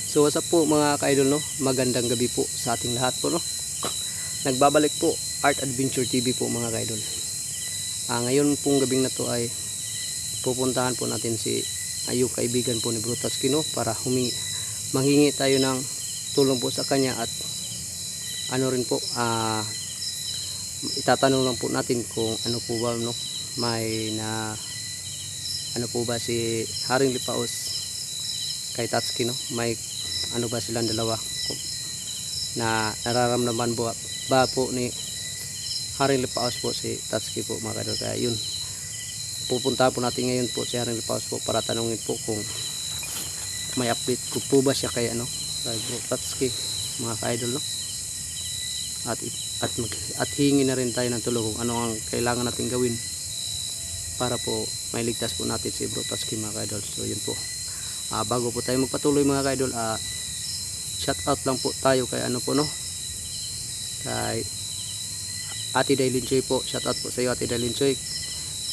So what's up po mga ka-idol, no? Magandang gabi po sa ating lahat po, no? Nagbabalik po Art Adventure TV po mga ka-idol. Ngayon pong gabing na to ay pupuntahan po natin si yung kaibigan po ni Brutaski, no? Para manghingi tayo ng tulong po sa kanya at ano rin po, itatanong lang po natin kung ano po ba, no? May na ano po ba si Haring Lipaos kay Tatsuki, no? May ano ba silang dalawa na nararamdaman ba po ni Haring Lipaos po si Tatsuki po mga kadol. Kaya yun, pupuntahan po natin ngayon po si Haring Lipaos po para tanungin po kung may update ko po ba siya kay kay Tatsuki mga ka-idol, no? At hingi na rin tayo ng tulong kung ano ang kailangan natin gawin para po mailigtas po natin si Brutaski mga ka-idol. So yun po, bago po tayo magpatuloy mga ka-idol, shout out lang po tayo kay po, no? Kay Ate Dailin Choy po, shout out po sa iyo Ate Dailin Choy.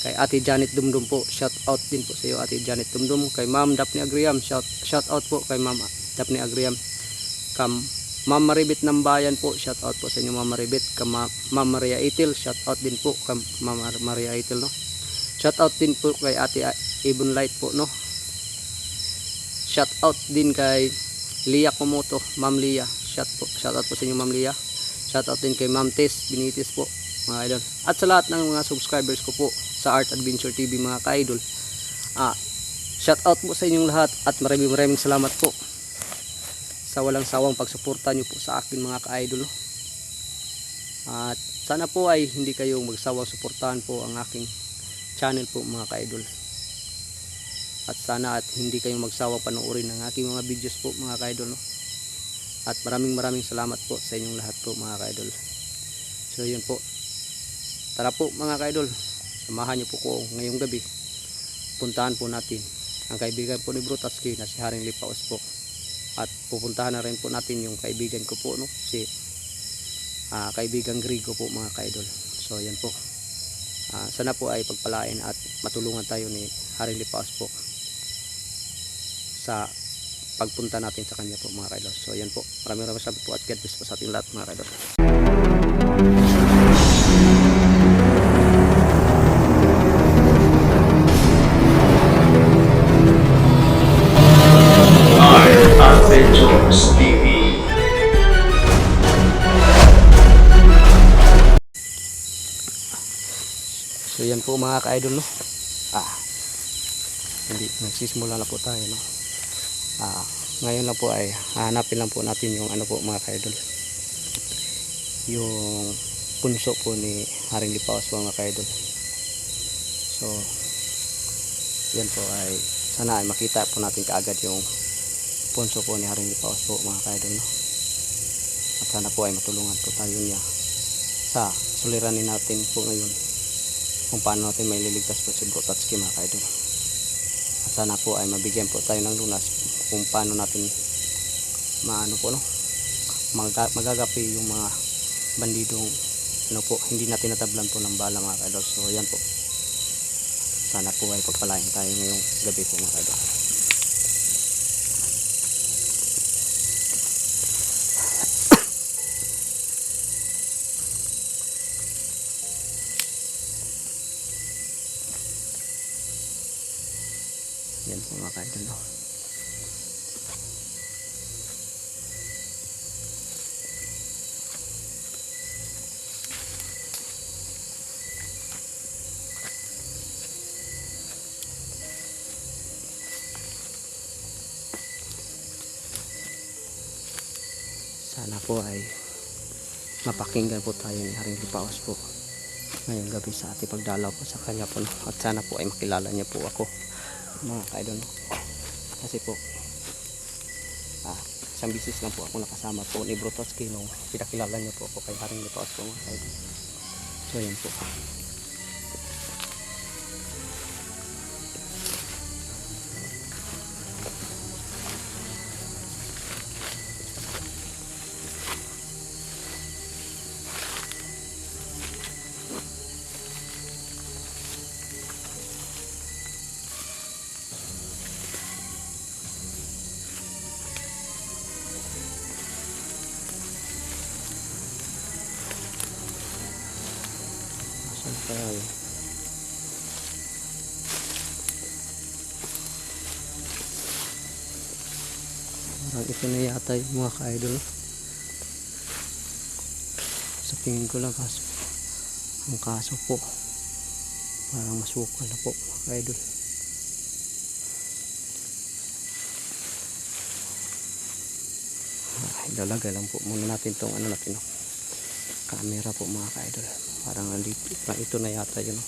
Kay Ate Janet Dumdum po, shout out din po sa iyo Ate Janet Dumdum. Kay Ma'am Daphne Agriam, shout out po kay Ma'am Daphne Agriam. Ma'am Maribit ng Bayan po, shout out po sa inyo Ma'am Maribit. Kay Ma'am Maria Itil, shout out din po kay Ma'am Maria Itil, no? Shout out din po kay Ate Ibon Light po, no? Shout out din kay Lia Komoto, Ma'am Lia, shout out po sa inyo Ma'am Lia. Shout out din kay Ma'am Tess Binitis po mga idol. At sa lahat ng mga subscribers ko po sa Art Adventure TV mga ka-idol, shout out po sa inyong lahat at maraming salamat po sa walang sawang pagsuporta nyo po sa akin mga ka-idol, no? At sana po ay hindi kayong magsawang suportahan po ang aking channel po mga ka-idol. At sana at hindi kayong magsawang panoorin ng aking mga videos po mga ka-idol, no? At maraming salamat po sa inyong lahat po mga ka-idol. So yun po, tara po mga ka-idol, samahan nyo po ko ngayong gabi. Puntahan po natin ang kaibigan po ni Brutaski na si Haring Lipaos po. At pupuntahan na rin po natin yung kaibigan ko po, no? Si kaibigang Grigo po mga ka-idol. So yan po, sana po ay pagpalain at matulungan tayo ni Haring Lipaos po sa pagpunta natin sa kanya po mga ka-idol. So yan po, maraming salamat po at God bless po sa ating lahat mga ka-idol. Adventures TV. So yan po mga ka-idol, no? Hindi, nagsisimula na po tayo, no? Ngayon lang po ay hanapin lang po natin yung po mga ka-idol, yung punso po ni Haring Lipaos po mga ka-idol. So yan po ay sana ay makita po natin kaagad yung punso po ni Haring Lipaos po mga ka-idol, no? At sana po ay matulungan po tayo niya sa suliranin natin po ngayon kung paano natin may liligtas po si Brutaski mga ka-idol. At sana po ay mabigyan po tayo ng lunas kung paano natin po, no? Magagapi yung mga bandidong po hindi natin natablan po ng bala mga ka-idol. So yan po, sana po ay pagpalain tayo ngayong gabi po mga ka-idol. Yan po mga ka-idol, no? Sana po ay mapakinggan po tayo ni Haring Lipaos po ngayong gabi sa ating pagdalaw po sa kanya po, no? At sana po ay makilala niya po ako mga ka-idol, no? Kasi po isang bisis lang po ako nakasama po ni Brutaski nung pinakilala niya po ako kay Haring Lipaos po mga ka-idol. So yan po. Kaya yun. Parang ito na yata yung mga ka-idol. Sa tingin ko lang, kaso ang kaso po parang masukal na po mga ka-idol. Ilalagay lang po muna natin tong ano natin, no? Camera po mga ka-idol. Parang ito na yata yun, no?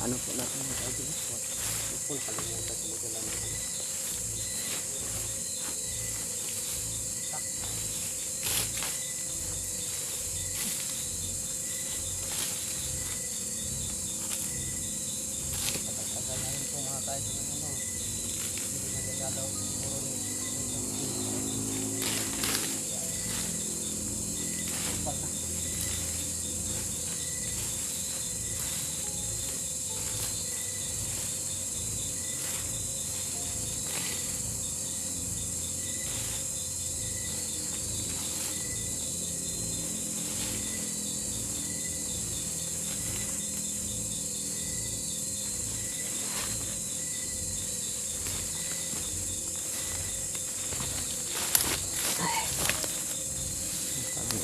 Ano po natin mga ka-idol? Ito po nakalimutan ko magdala natin. Pagkakalain po mga ka-idol ng ano, hindi nagagalaw siguro ni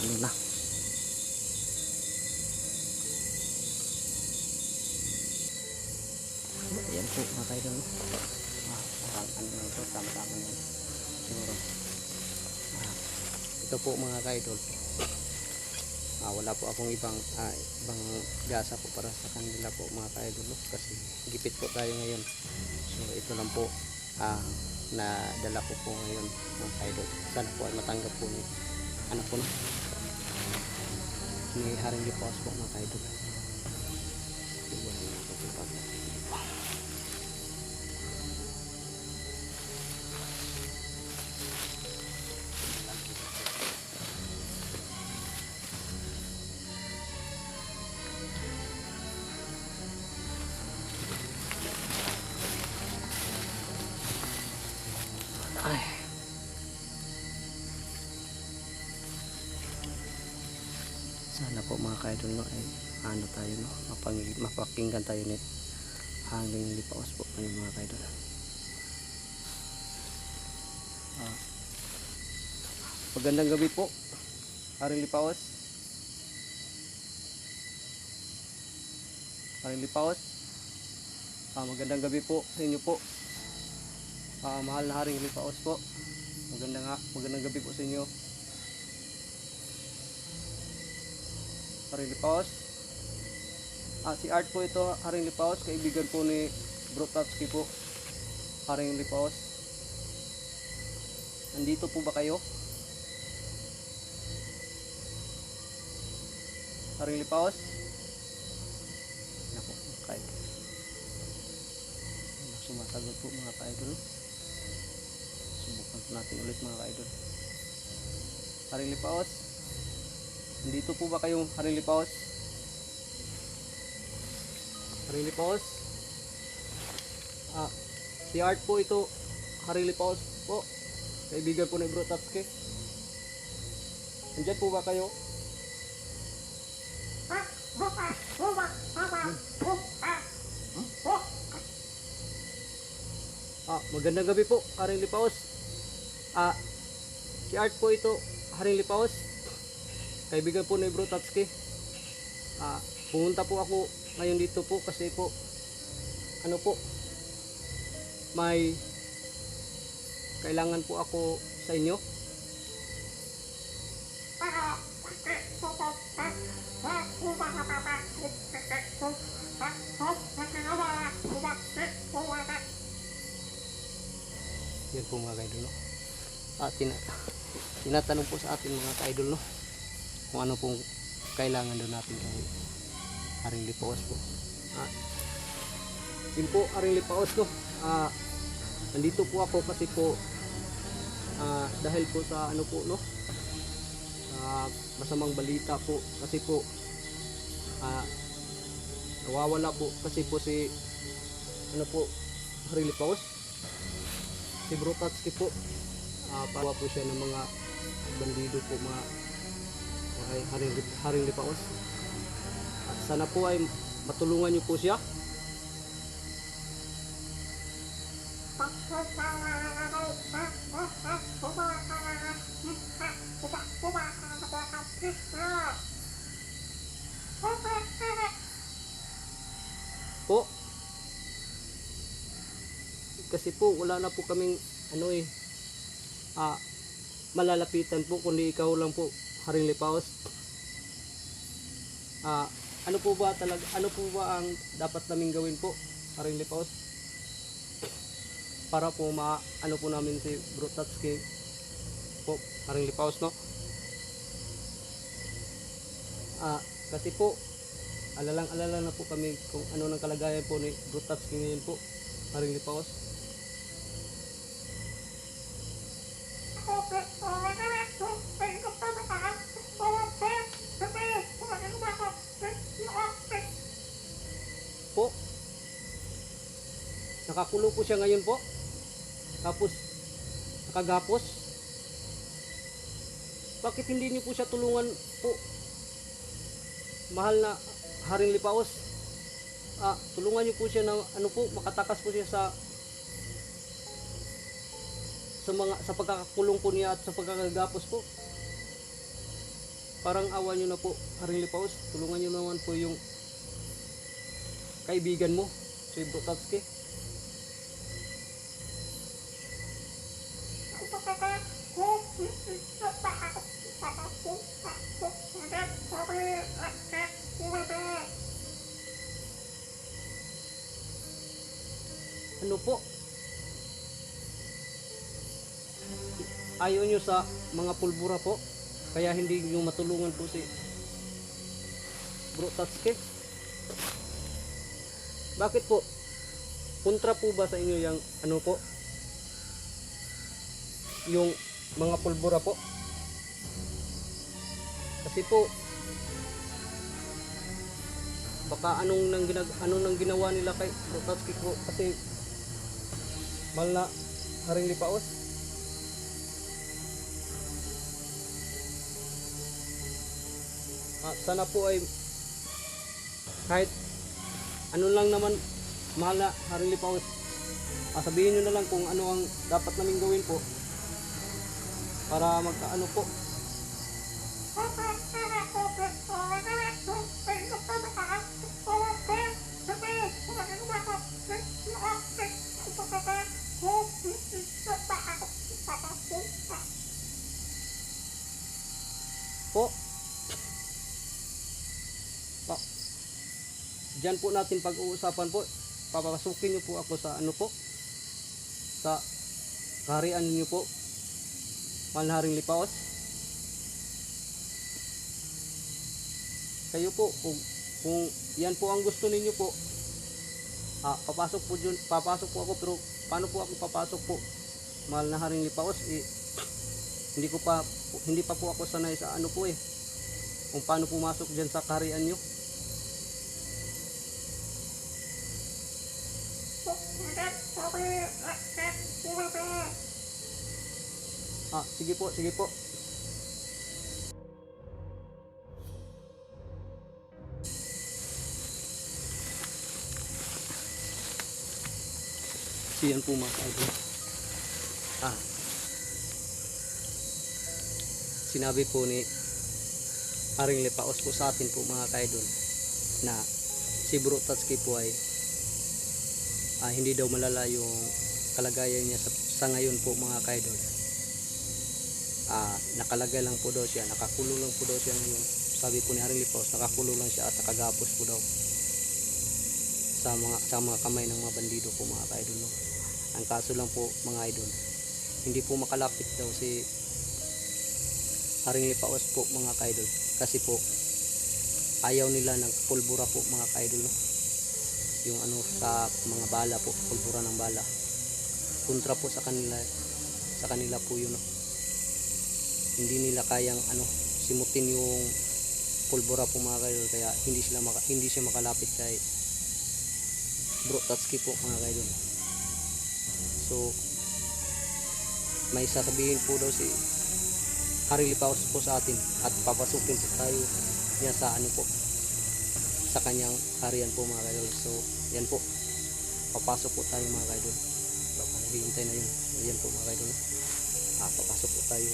ano na. Ayan po mga ka-idol, no? Parang ano na ito, tama-tama na siguro. Ito po mga ka-idol, wala po akong ibang gasa po para sa kanila po mga ka-idol, no? Kasi gipit po tayo ngayon, so ito lang po na dala ko po ngayon mga ka-idol. Sana po ay matanggap po ni ano po, no? Ni Haring Lipaos po mga ka-idol. Ay. Sana po mga ka-idol, no, ay ano tayo, no, mapakinggan tayo ni Haring Lipaos po ngayon mga ka-idol. Magandang gabi po Haring Lipaos. Haring Lipaos, magandang gabi po sa inyo po. Mahal na Haring Lipaos po, magandang gabi po sa inyo Haring Lipaos. Si Art po ito Haring Lipaos, kaibigan po ni Bro Tatsuki po Haring Lipaos. Nandito po ba kayo Haring Lipaos? Naku, ka-idol, sumasagot po mga ka-idol. Subukan natin ulit mga ka-idol. Haring Lipaos, nandito po ba kayong Haring Lipaos? Haring Lipaos, si Art po ito Haring Lipaos po, kaibigan po ni Bro Tatsuki. Nandiyan po ba kayo? Magandang gabi po Haring Lipaos. Si Art po ito Haring Lipaos, kaibigan po ni Bro Tatsuki. Pumunta po ako ngayon dito po kasi po ano po, may kailangan po ako sa inyo. Yan po mga ka-idol, no? Tinatanong po sa atin mga ka-idol, no, kung ano pong kailangan daw natin kay Haring Lipaos po. Yun po Haring Lipaos ko. Nandito po ako kasi po dahil po sa ano po, no, masamang balita po kasi po nawawala po kasi po si ano po Haring Lipaos, si Bro Tatsuki po. Pawa po siya ng mga bandido po, mga Haring Lipaos. At sana po ay matulungan niyo po siya. Po kasi po wala na po kaming malalapitan po kundi ikaw lang po, Haring Lipaos. Ano po ba ang dapat naming gawin po, Haring Lipaos, para po ano po namin si Bro Tatsuki po, Haring Lipaos, no? Kasi po alala na po kami kung ano ng kalagayan po ni Bro Tatsuki ngayon po, Haring Lipaos. Po, nakakulong po siya ngayon po, tapos nakagapos. Bakit hindi niyo po siya tulungan po, mahal na Haring Lipaos? Tulungan niyo po siya na makatakas po siya sa pagkakakulong po niya at sa pagkakagapos po. Parang awa niyo na po, Haring Lipaos. Tulungan niyo naman po yung kaibigan mo, si Bro Tatsuki. Ano po? Ayaw nyo sa mga pulbura po, kaya hindi nyo matulungan po si Bro Tatsuki. Bakit po? Kontra po ba sa inyo yung yung mga pulbura po? Kasi po baka anong nang ginawa nila kay Bro Tatsuki po, kasi mahal na Haring Lipaos. Sana po ay kahit ano lang naman, mahal na Haring Lipaos, sabihin nyo na lang kung ano ang dapat namin gawin po para magkaano po. Diyan po natin pag-uusapan po. Papapasukin niyo po ako sa sa kaharian niyo po, mahal na Haring Lipaos. Kayo po, kung yan po ang gusto ninyo po, papasok po ako. Pero paano po ako papasok po, mahal na Haring Lipaos? Hindi pa po ako sanay sa kung paano pumasok diyan sa kaharian niyo. Sige po. Yan po mga kaidol. Sinabi po ni Haring Lipaos po sa atin po mga kaidol na si Bro Tatsuki po ay hindi daw malala yung kalagayan niya sa ngayon po mga kaidol. Nakalagay lang po daw siya, nakakulong lang po daw siya ngayon. Sabi po ni Haring Lipaos, nakakulong lang siya at nakagapos po daw sa mga kamay ng mga bandido po mga kaidol, no? Ang kaso lang po mga idol, hindi po makalapit daw si Haring Lipaos po mga kaidol, kasi po ayaw nila ng pulbura po mga kaidol, no? Yung sa mga bala po, pulbura ng bala, kontra po sa kanila po yun, no? Hindi nila kayang simutin yung pulbura po mga kaidol, kaya hindi siya makalapit kay Bro Tatsuki po mga kaidol. So may sasabihin po daw si Haring Lipaos po sa atin at papasukin po tayo niya sa ano po, sa kanyang harian po mga kaidol. So yan po, papasok po tayo mga kaidol. Baka naghihintay na yun. So yan po mga kaidol, papasok po tayo.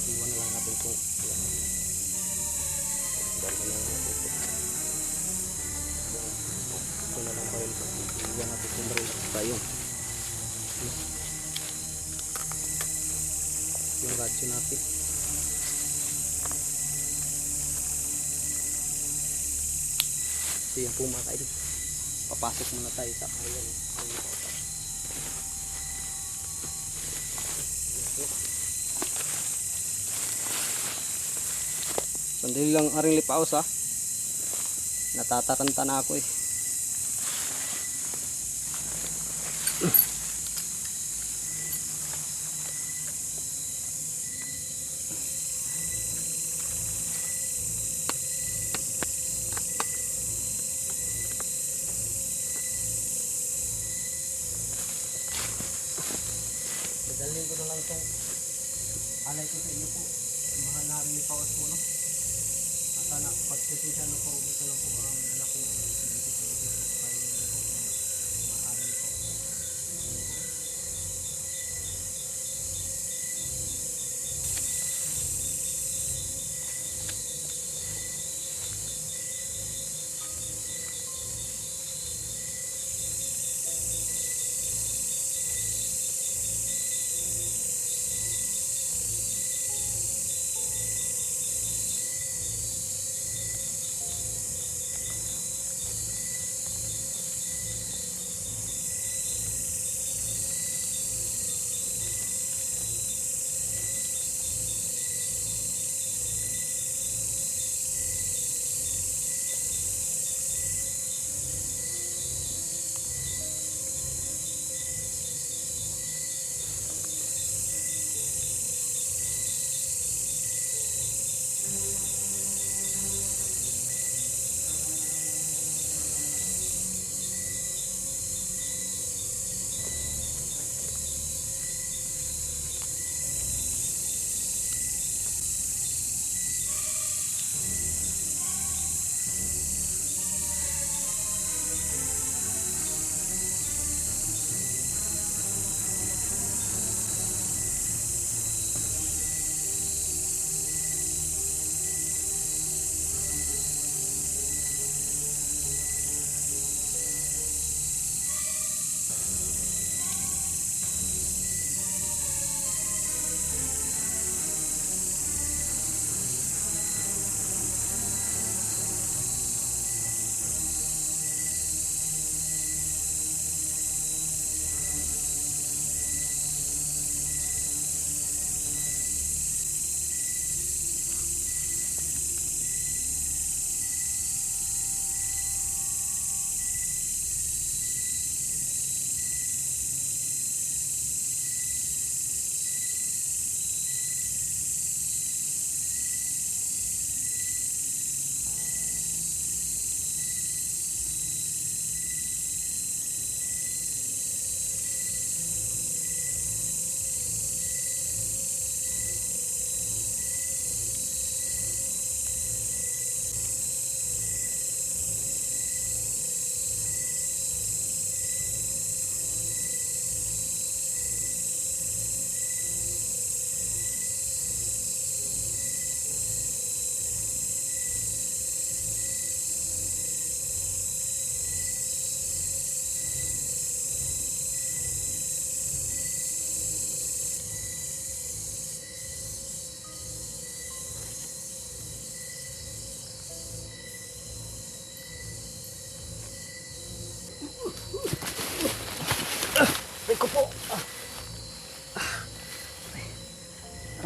Iwan na lang natin po. Iwan na lang natin po. Ito na lang kayo. Iwan natin po tayo. Yung radyo natin. So yan po mga kaidol, papasok muna tayo sa ayan. Sandali lang Haring Lipaos ha, natataranta na ako eh. Dadalhin ko na lang itong alay ko sa inyo po, mahal na Haring Lipaos po, no? At sana pagkasensya na po, ito lang po ang anak ko dito tayo na po mga Haring Lipaos.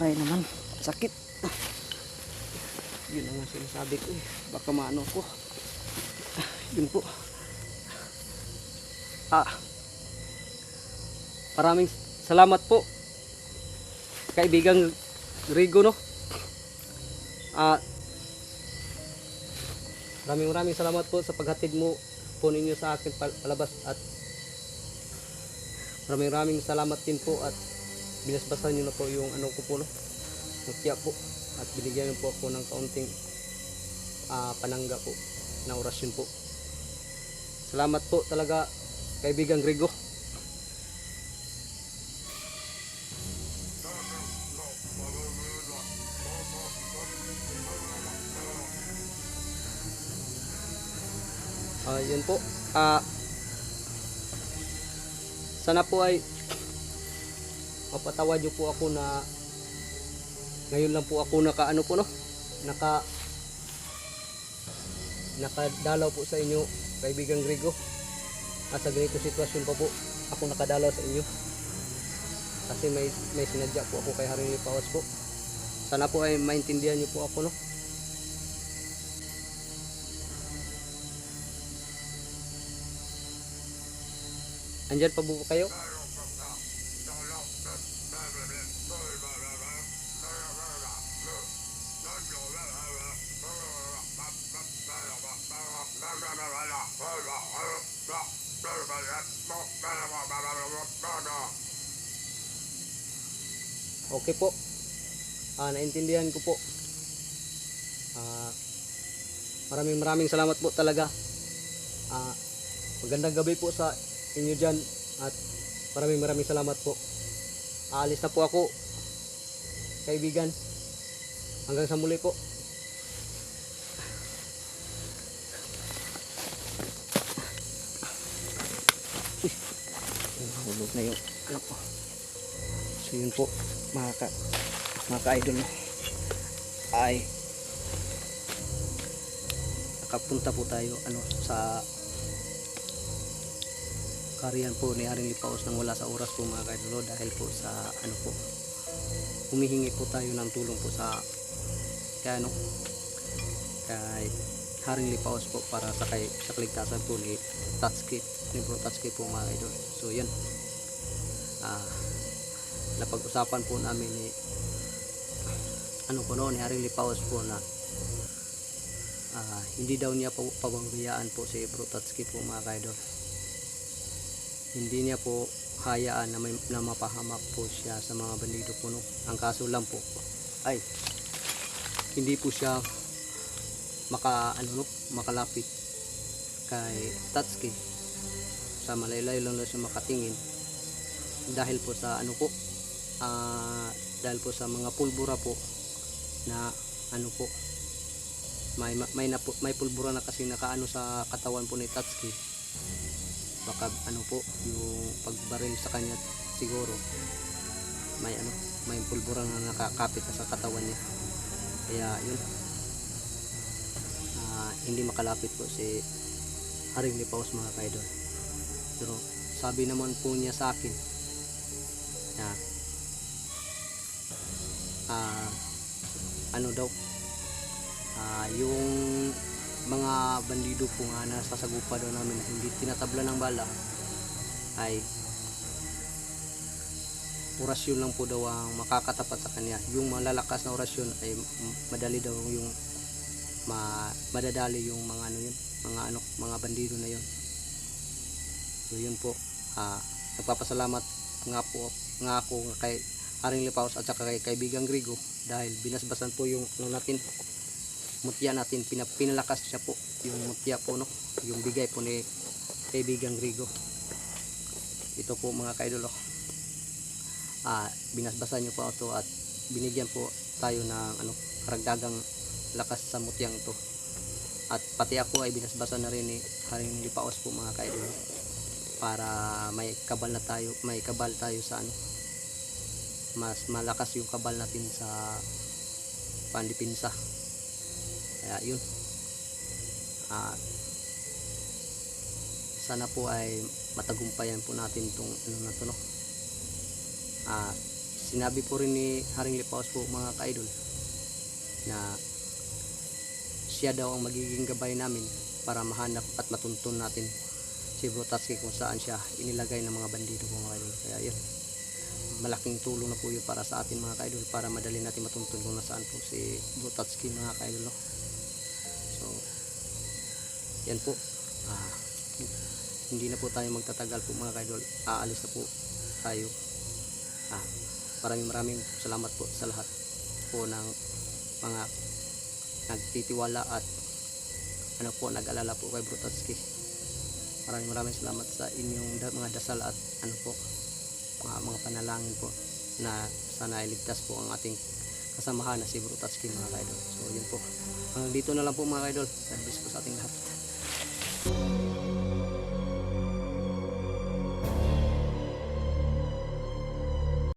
Aray naman, sakit. Yun ang sinasabi ko eh. Baka maano ko. Yun po. Maraming salamat po, kaibigang Rigo, no? Maraming salamat po sa paghatid mo po ninyo sa akin palabas, at maraming salamat din po at binasbasan nyo na po yung ano ko po, no, mutya po, at binigyan nyo po ako ng kaunting panangga po na orasyon po. Salamat po talaga, kaibigang Rigo. Yun po. Sana po ay mapatawad nyo po ako na ngayon lang po ako nakaano po, no, nakadalaw po sa inyo, kaibigang Rigo. Sa ganito sitwasyon pa po ako nakadalaw sa inyo kasi may sinadya po ako kay Haring Lipaos po. Sana po ay maintindihan nyo po ako, no. Andyan pa po kayo? Okay po. Naintindihan ko po. Maraming salamat po talaga. Magandang gabi po sa inyo dyan, at maraming salamat po. Aalis na po ako, kaibigan. Hanggang sa muli po. Nahulog na yung ano po. So yun po, mga ka-idol, ay nakapunta po tayo sa kariyan po ni Haring Lipaos nang wala sa oras po, mga ka-idol, dahil po sa po, humihingi po tayo ng tulong po sa kay Haring Lipaos po para sa kaligtasan po ni Bro Tatsuki po, mga idol. So yan, napag-usapan po namin ni ni Haring Lipaos po na hindi daw niya po pababayaan po si Bro Tatsuki po, mga idol. Hindi niya po hayaan na mapahamak po siya sa mga bandido po, no. Ang kaso lang po ay hindi po siya makalapit kay Tatsuki, sa malaylay lang siya makatingin dahil po sa dahil po sa mga pulbura po na may pulbura na kasi nakaano sa katawan po ni Tatsuki. Baka po yung pagbaril sa kanya siguro may pulbura na nakakapit sa katawan niya, kaya yun, hindi makalapit po si Haring Lipaos, mga ka-idol. Pero sabi naman po niya sa akin na yung mga bandido po nga nasasagupa daw namin na hindi tinatabla ng bala ay orasyon lang po daw ang makakatapat sa kanya. Yung malalakas na orasyon ay madali daw yung madadali yung mga bandido na yun. So yun po, nagpapasalamat nga ako kay Haring Lipaos at saka kay kaibigang Rigo dahil binasbasan po yung mutya natin, pinalakas siya po yung mutya po, no, yung bigay po ni kaibigang Rigo. Ito po, mga ka-idol, binasbasan nyo po ito at binigyan po tayo ng karagdagang lakas sa mutyang to, at pati ako ay binasbasan na rin ni Haring Lipaos po, mga ka-idol, para may kabal tayo sa mas malakas yung kabal natin sa pandipinsa. Kaya yun, sana po ay matagumpayan po natin itong na to, no. Sinabi po rin ni Haring Lipaos po, mga ka-idol, na siya daw ang magiging gabay namin para mahanap at matuntun natin si Bro Tatsuki kung saan siya inilagay ng mga bandido po, mga ka-idol. Kaya yun, malaking tulong na po yun para sa atin mga ka-idol, para madali natin matuntun kung nasaan po si Bro Tatsuki mga ka-idol, no? So yan po, hindi na po tayo magtatagal po mga ka-idol, aalis na po tayo. Maraming salamat po sa lahat po ng mga nagtitiwala at nag-alala po kay Bro Tatsuki. Maraming salamat sa inyong mga dasal at mga panalangin po na sana iligtas po ang ating kasamahan na si Bro Tatsuki mga ka-idol. So yun po, hanggang dito na lang po mga ka-idol. God bless po sa ating lahat.